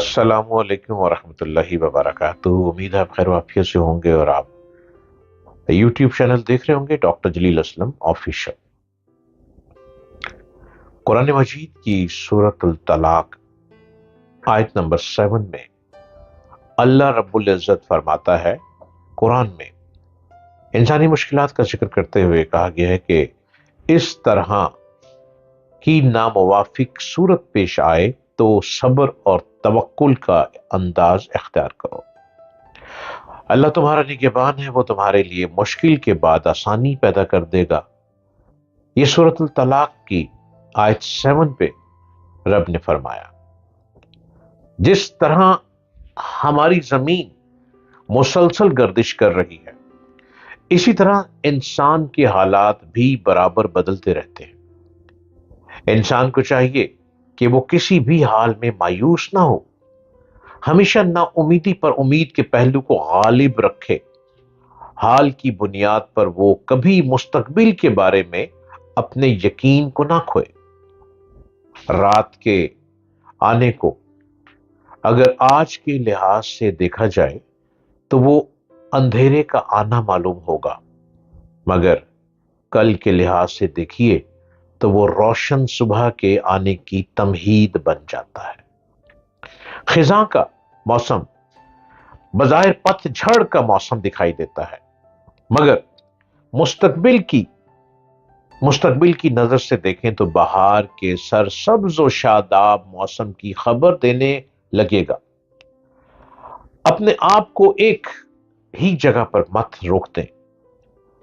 अस्सलामु अलैकुम वरहमतुल्लाहि वबरकातुहू। उम्मीद है आप खैर वाफियत से होंगे और आप यूट्यूब चैनल देख रहे होंगे डॉक्टर जलील असलम ऑफिशियल। कुरान मजीद की सूरतुल तलाक आयत नंबर 7 में अल्लाह रब्बुल इज्जत फरमाता है, कुरान में इंसानी मुश्किलात का जिक्र करते हुए कहा गया है कि इस तरह की नामुवाफिक सूरत पेश आए तो सब्र और तवक्कुल का अंदाज इख्तियार करो। अल्लाह तुम्हारा निगहबान है, वो तुम्हारे लिए मुश्किल के बाद आसानी पैदा कर देगा। ये सूरतुल तलाक की आयत 7 पे रब ने फरमाया, जिस तरह हमारी जमीन मुसलसल गर्दिश कर रही है, इसी तरह इंसान के हालात भी बराबर बदलते रहते हैं। इंसान को चाहिए कि वो किसी भी हाल में मायूस ना हो, हमेशा ना उम्मीदी पर उम्मीद के पहलू को गालिब रखे। हाल की बुनियाद पर वो कभी मुस्तकबिल के बारे में अपने यकीन को ना खोए। रात के आने को अगर आज के लिहाज से देखा जाए तो वो अंधेरे का आना मालूम होगा, मगर कल के लिहाज से देखिए तो वो रोशन सुबह के आने की तमहीद बन जाता है। खिजा का मौसम बज़ाहिर पतझड़ का मौसम दिखाई देता है, मगर मुस्तकबिल की नजर से देखें तो बहार के सरसब्ज व शादाब मौसम की खबर देने लगेगा। अपने आप को एक ही जगह पर मत रोक दें।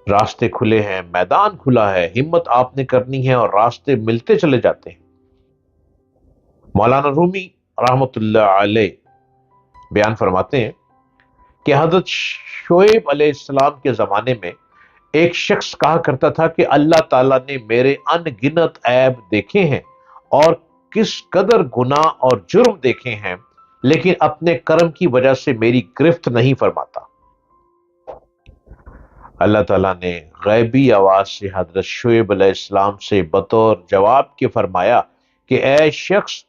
रास्ते खुले हैं, मैदान खुला है, हिम्मत आपने करनी है और रास्ते मिलते चले जाते हैं। मौलाना रूमी रहमतुल्लाह अलैह बयान फरमाते हैं कि हजरत शोएब अलैहिस्सलाम के जमाने में एक शख्स कहा करता था कि अल्लाह ताला ने मेरे अनगिनत ऐब देखे हैं और किस कदर गुनाह और जुर्म देखे हैं, लेकिन अपने कर्म की वजह से मेरी गिरफ्त नहीं फरमाता। अल्लाह ताला ने गैबी आवाज से हजरत शोएब अलैहिस्सलाम से बतौर जवाब के फरमाया कि ऐ शख्स,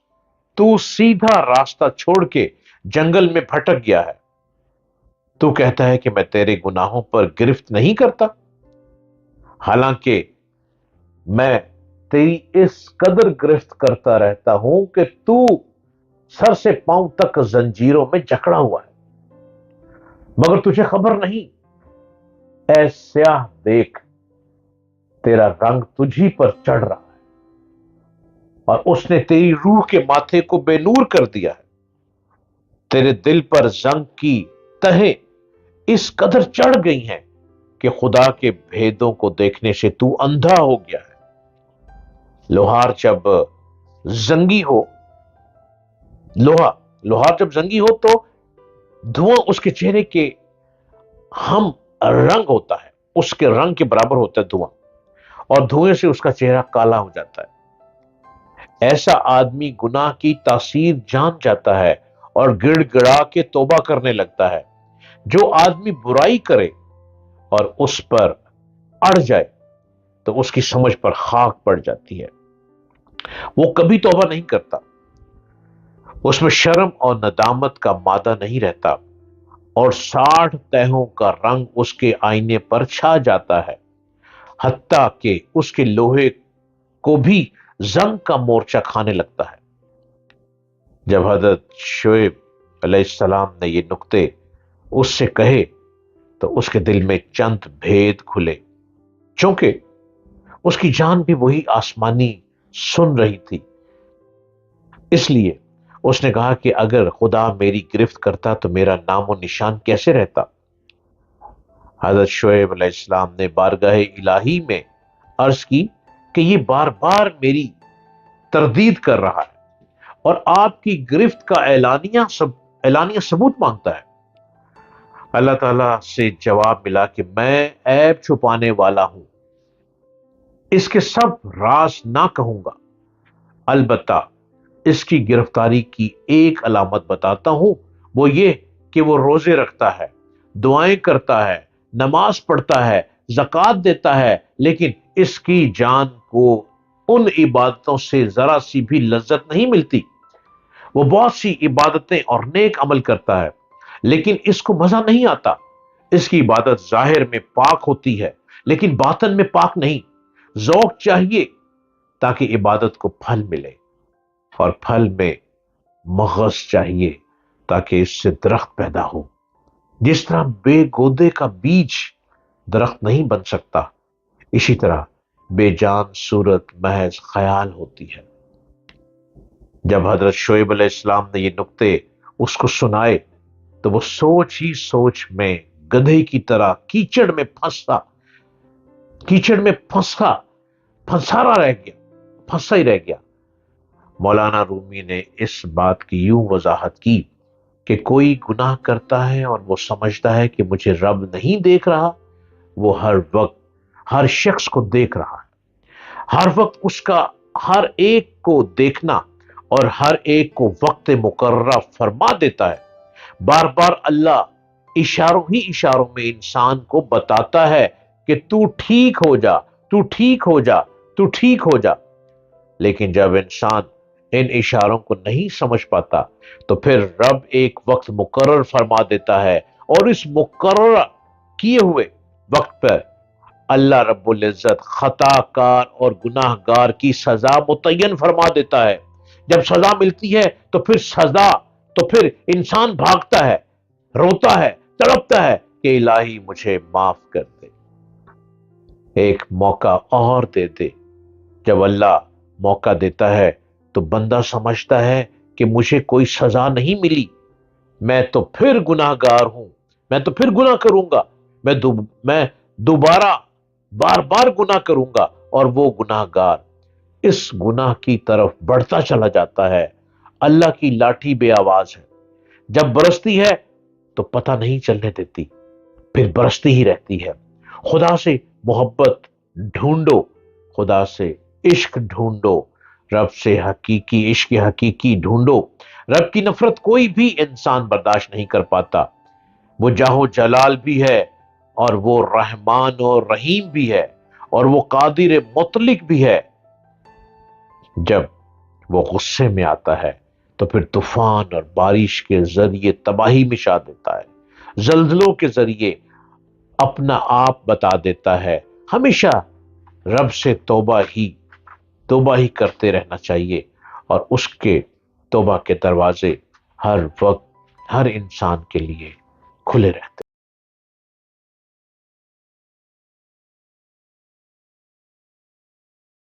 तू सीधा रास्ता छोड़ के जंगल में भटक गया है। तू कहता है कि मैं तेरे गुनाहों पर गिरफ्त नहीं करता, हालांकि मैं तेरी इस कदर गिरफ्त करता रहता हूं कि तू सर से पांव तक जंजीरों में जकड़ा हुआ है, मगर तुझे खबर नहीं। ऐ स्याह देख, तेरा रंग तुझी पर चढ़ रहा है और उसने तेरी रूह के माथे को बेनूर कर दिया है। तेरे दिल पर जंग की तहें इस कदर चढ़ गई हैं कि खुदा के भेदों को देखने से तू अंधा हो गया है। लोहार जब जंगी हो लोहार जब जंगी हो तो धुआं उसके चेहरे के हम रंग होता है, उसके रंग के बराबर होता है धुआं, और धुएं से उसका चेहरा काला हो जाता है। ऐसा आदमी गुनाह की तासीर जान जाता है और गिड़गिड़ा के तौबा करने लगता है। जो आदमी बुराई करे और उस पर अड़ जाए तो उसकी समझ पर खाक पड़ जाती है, वो कभी तौबा नहीं करता। उसमें शर्म और नदामत का मादा नहीं रहता और 60 तहों का रंग उसके आईने पर छा जाता है, हत्ता कि उसके लोहे को भी जंग का मोर्चा खाने लगता है। जब हजरत शोएब अलैहिस्सलाम ने ये नुक्ते उससे कहे तो उसके दिल में चंद भेद खुले, चूंकि उसकी जान भी वही आसमानी सुन रही थी। इसलिए उसने कहा कि अगर खुदा मेरी गिरफ्त करता तो मेरा नामो निशान कैसे रहता। हजरत शोएब अलैहिस्सलाम ने बारगाह इलाही में अर्ज की कि ये बार बार मेरी तरदीद कर रहा है और आपकी गिरफ्त का एलानिया सबूत मांगता है। अल्लाह ताला से जवाब मिला कि मैं ऐब छुपाने वाला हूं, इसके सब राज ना कहूंगा, अलबत्ता इसकी गिरफ्तारी की एक अलामत बताता हूं, वो ये कि वो रोजे रखता है, दुआएं करता है, नमाज पढ़ता है, ज़कात देता है, लेकिन इसकी जान को उन इबादतों से जरा सी भी लज्जत नहीं मिलती। وہ بہت سی عبادتیں اور نیک عمل کرتا ہے، لیکن اس کو مزہ نہیں آتا۔ اس کی عبادت ظاہر میں پاک ہوتی ہے لیکن باطن میں پاک نہیں۔ ذوق چاہیے تاکہ عبادت کو پھل ملے، اور پھل میں مغز چاہیے تاکہ اس سے درخت پیدا ہو۔ جس طرح بے گودے کا بیج درخت نہیں بن سکتا، اسی طرح بے جان صورت محض خیال ہوتی ہے۔ جب حضرت شعیب علیہ السلام نے یہ نکتے اس کو سنائے تو وہ سوچ ہی سوچ میں گدھے کی طرح کیچڑ میں پھنسا ہی رہ گیا۔ مولانا رومی نے اس بات کی یوں وضاحت کی کہ کوئی گناہ کرتا ہے اور وہ سمجھتا ہے کہ مجھے رب نہیں دیکھ رہا، وہ ہر وقت ہر شخص کو دیکھ رہا ہے۔ ہر وقت اس کا ہر ایک کو دیکھنا اور ہر ایک کو وقت مقررہ فرما دیتا ہے۔ بار بار اللہ اشاروں میں انسان کو بتاتا ہے کہ تو ٹھیک ہو جا، تو ٹھیک ہو جا، تو ٹھیک ہو جا۔ لیکن جب انسان ان اشاروں کو نہیں سمجھ پاتا تو پھر رب ایک وقت مقرر فرما دیتا ہے، اور اس مقررہ کیے ہوئے وقت پر اللہ رب العزت خطا کار اور گناہ گار کی سزا متعین فرما دیتا ہے۔ جب سزا ملتی ہے تو پھر انسان بھاگتا ہے، روتا ہے، تڑپتا ہے کہ الہی مجھے معاف کر دے، ایک موقع اور دے دے۔ جب اللہ موقع دیتا ہے تو بندہ سمجھتا ہے کہ مجھے کوئی سزا نہیں ملی، میں تو پھر گناہ گار ہوں، میں تو پھر گناہ کروں گا، میں دوبارہ بار بار گناہ کروں گا، اور وہ گناہ گار اس گناہ کی طرف بڑھتا چلا جاتا ہے۔ اللہ کی لاٹھی بے آواز ہے، جب برستی ہے تو پتہ نہیں چلنے دیتی، پھر برستی ہی رہتی ہے۔ خدا سے محبت ڈھونڈو، خدا سے عشق ڈھونڈو، رب سے حقیقی عشق حقیقی ڈھونڈو۔ رب کی نفرت کوئی بھی انسان برداشت نہیں کر پاتا۔ وہ جاہو جلال بھی ہے، اور وہ رحمان اور رحیم بھی ہے، اور وہ قادر مطلق بھی ہے۔ جب وہ غصے میں آتا ہے تو پھر طوفان اور بارش کے ذریعے تباہی مچا دیتا ہے، زلزلوں کے ذریعے اپنا آپ بتا دیتا ہے۔ ہمیشہ رب سے توبہ ہی کرتے رہنا چاہیے، اور اس کے توبہ کے دروازے ہر وقت ہر انسان کے لیے کھلے رہتے ہیں۔